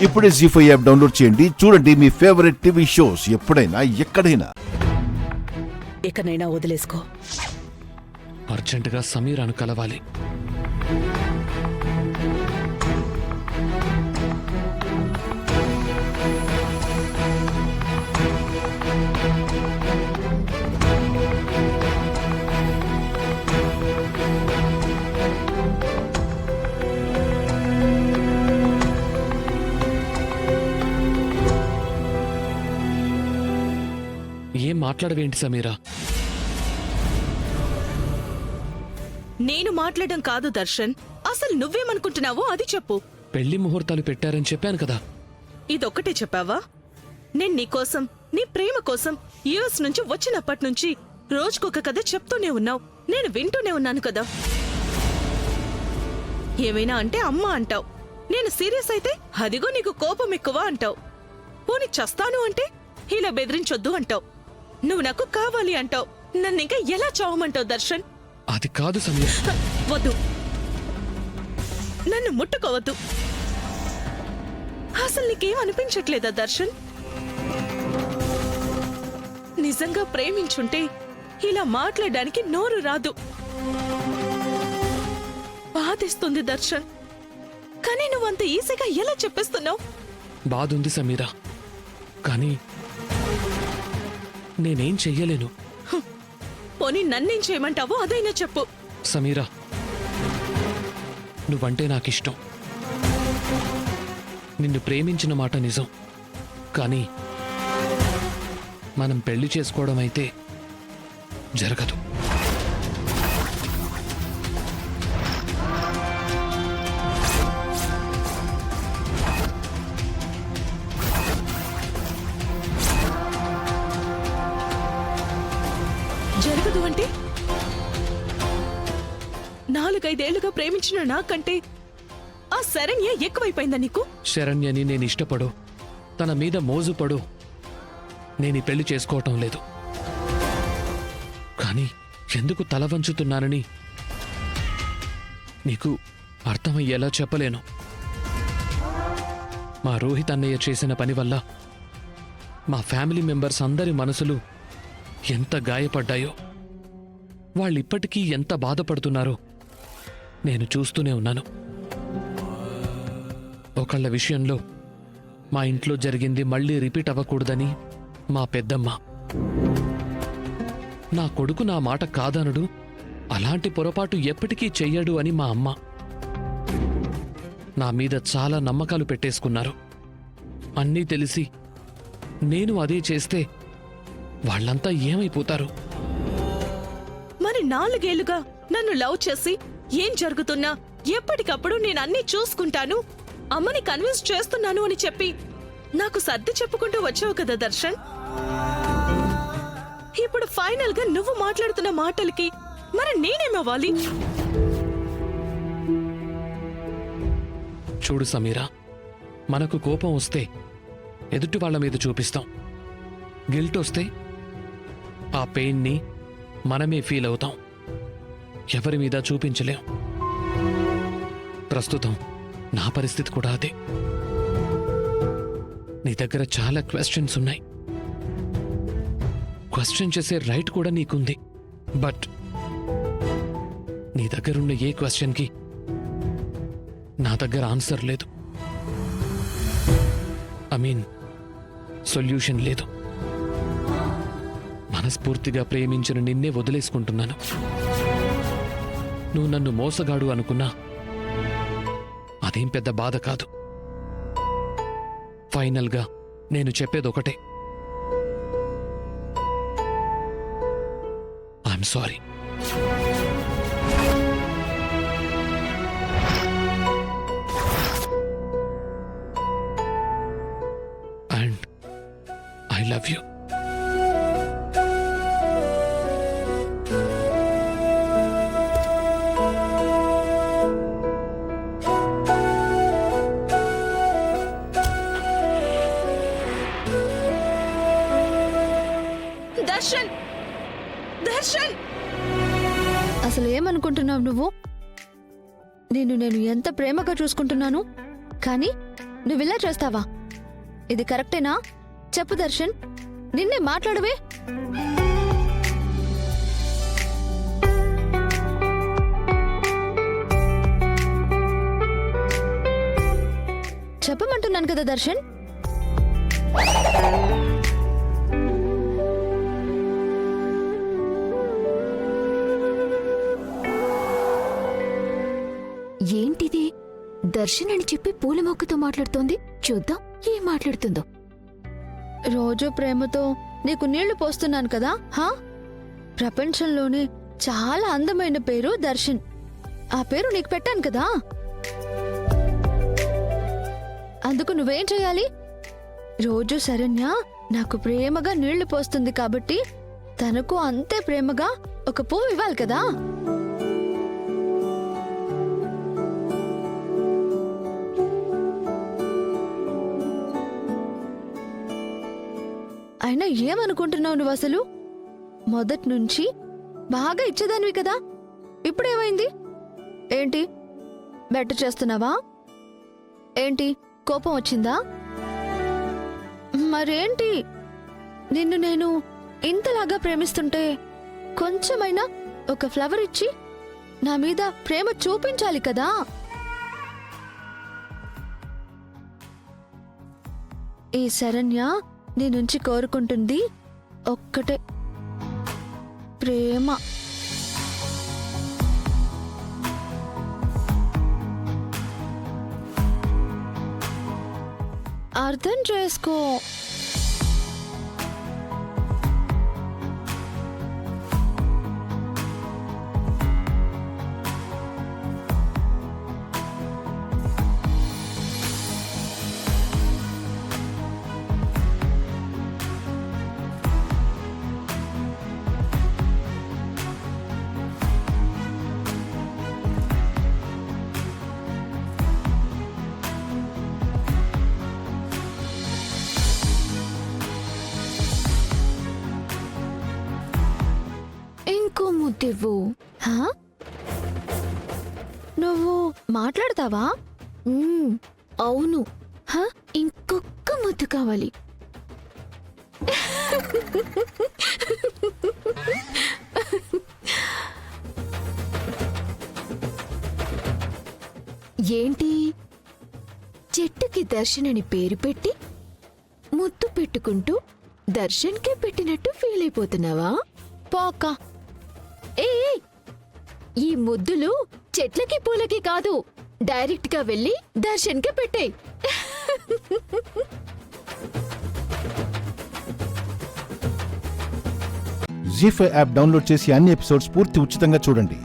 ఇప్పుడే జీ5 app download చేయండి. చూడండి మీ ఫేవరెట్ టీవీ షోస్ ఎప్పుడైనా ఎక్కడైనా. ఎక్కడైనా వదిలేసుకో. అర్జెంటుగా సమీరాను కలవాలి. ఏం మాట్లాడవేంటి సమీరా? నేను మాట్లాడడం కాదు దర్శన్, అసలు నువ్వేమనుకుంటున్నావో అది చెప్పు. పెళ్లి ముహూర్తాలు పెట్టారని చెప్పాను కదా. ఇదొక్కటే చెప్పావా? నేను నీకోసం, నీ ప్రేమ కోసం యుఎస్ నుంచి వచ్చినప్పటి నుంచి రోజుకొక కథ చెప్తూనే ఉన్నావు. నేను వింటూనే ఉన్నాను కదా. ఏమైనా అంటే అమ్మ అంటావు, నేను సీరియస్ అయితే అదిగో నీకు కోపం ఎక్కువ అంటావు. పోనీ చస్తాను అంటే ఇలా బెదిరించొద్దు అంటావు. నువ్వు నాకు కావాలి అంటావు. నన్నింకా ఎలా చావమంటావు దర్శన్? అది కాదు సమీరా. వద్దు, నన్ను ముట్టుకోవద్దు. అసలు నీకేం అనిపించట్లేదా దర్శన్? నిజంగా ప్రేమించుంటే ఇలా మాట్లాడడానికి నోరు రాదు. బాధేస్తుంది దర్శన్, కానీ నువ్వంత ఈజీగా ఎలా చెప్పేస్తున్నావు? బాధుంది సమీరా, కానీ నేనేం చెయ్యలేను. పోనీ నన్నేం చేయమంటావో అదైనా చెప్పు. సమీరా, నువ్వంటే నాకిష్టం. నిన్ను ప్రేమించిన మాట నిజం, కానీ మనం పెళ్లి చేసుకోవడం అయితే జరగదు. జరగదు అంటే 4-5 ఏళ్లుగా ప్రేమించిన నాకంటే ఆ శరణ్య ఎక్కువైపోయిందా నీకు? శరణ్యని నేను ఇష్టపడు, తన మీద మోజుపడు నేను ఈ పెళ్లి చేసుకోవటం లేదు. కానీ ఎందుకు తల వంచుతున్నానని నీకు అర్థమయ్యేలా చెప్పలేను. మా రోహిత్ అన్నయ్య చేసిన పని వల్ల మా ఫ్యామిలీ మెంబర్స్ అందరి మనసులు ఎంత గాయపడ్డాయో, వాళ్ళిప్పటికీ ఎంత బాధపడుతున్నారో నేను చూస్తూనే ఉన్నాను. ఒకళ్ళ విషయంలో మా ఇంట్లో జరిగింది మళ్ళీ రిపీట్ అవ్వకూడదని మా పెద్దమ్మ, నా కొడుకు నా మాట కాదనడు, అలాంటి పొరపాటు ఎప్పటికీ చెయ్యడు అని మా అమ్మ. నా మీద చాలా నమ్మకాలు పెట్టేసుకున్నారు. అన్నీ తెలిసి నేను అదే చేస్తే వాళ్ళంతా ఏమైపోతారు? మరి 4 ఏళ్లుగా నన్ను లవ్ చేసి ఏం జరుగుతున్నా ఎప్పటికప్పుడు నేను అన్నీ చూసుకుంటాను, అమ్మని కన్విన్స్ చేస్తున్నాను అని చెప్పి నాకు సర్ది చెప్పుకుంటూ వచ్చావు కదా దర్శన్. ఇప్పుడు ఫైనల్ గా నువ్వు మాట్లాడుతున్న మాటలకి మరి నేనేమవ్వాలి? చూడు సమీరా, మనకు కోపం వస్తే ఎదుటి వాళ్ళ మీద చూపిస్తాం. గిల్ట్ వస్తే ఆ పెయిన్ని మనమే ఫీల్ అవుతాం, ఎవరి మీద చూపించలేం. ప్రస్తుతం నా పరిస్థితి కూడా అదే. నీ దగ్గర చాలా క్వశ్చన్స్ ఉన్నాయి, క్వశ్చన్ చేసే రైట్ కూడా నీకుంది. బట్ నీ దగ్గరున్న ఏ క్వశ్చన్కి నా దగ్గర ఆన్సర్ లేదు. ఐ మీన్ సొల్యూషన్ లేదు. మనస్ఫూర్తిగా ప్రేమించిన నిన్నే వదిలేసుకుంటున్నాను. నువ్వు నన్ను మోసగాడు అనుకున్నా అదేం పెద్ద బాధ కాదు. ఫైనల్గా నేను చెప్పేదొకటే, I'm sorry. And I love you. Darshan, Darshan, అసలు ఏమనుకుంటున్నావు నువ్వు? నేను ఎంత ప్రేమగా చూసుకుంటున్నాను, కానీ నువ్విలా చేస్తావా? ఇది కరెక్టేనా? చెప్పు దర్శన్, నిన్నే మాట్లాడవే. చెప్పమంటున్నాను కదా దర్శన్. ఏంటిది? దర్శన్ అని చెప్పి పూల మొక్కతో మాట్లాడుతోంది. చూద్దాం ఏం మాట్లాడుతుందో. రోజు ప్రేమతో నీకు నీళ్లు పోస్తున్నాను కదా. హా, ప్రపంచంలోనే చాలా అందమైన పేరు దర్శన్. ఆ పేరు నీకు పెట్టాను కదా. అందుకు నువ్వేం చేయాలి? రోజు శరణ్య నాకు ప్రేమగా నీళ్లు పోస్తుంది కాబట్టి తనకు అంతే ప్రేమగా ఒక పువ్వు ఇవ్వాలి కదా. అయినా ఏమనుకుంటున్నావు నువ్వు అసలు? మొదటి నుంచి బాగా ఇచ్చేదానివి కదా. ఇప్పుడేమైంది? ఏంటి బెట్ట చేస్తున్నావా? ఏంటి కోపం వచ్చిందా? మరేంటి? నిన్ను నేను ఇంతలాగా ప్రేమిస్తుంటే కొంచెమైనా ఒక ఫ్లవర్ ఇచ్చి నా మీద ప్రేమ చూపించాలి కదా. ఈ శరణ్య నీ నుంచి కోరుకుంటుంది ఒక్కటే, ప్రేమ. అర్థం చేసుకో. ఇంకో ముద్దివ్వు. హా? నువ్వు మాట్లాడతావా? అవును, హా? ఇంకొక్క ముద్దు కావాలి. ఏంటి? చెట్టుకి దర్శన్ అని పేరు పెట్టి ముద్దు పెట్టుకుంటూ దర్శన్కే పెట్టినట్టు ఫీల్ అయిపోతున్నావా? పోక. ఏ, ఈ ముద్దులు చెట్లకి పూలకి కాదు, డైరెక్ట్ గా వెళ్ళి దర్శన్కే పెట్టేయ్. జీ5 యాప్ డౌన్లోడ్ చేసి అన్ని ఎపిసోడ్స్ పూర్తి ఉచితంగా చూడండి.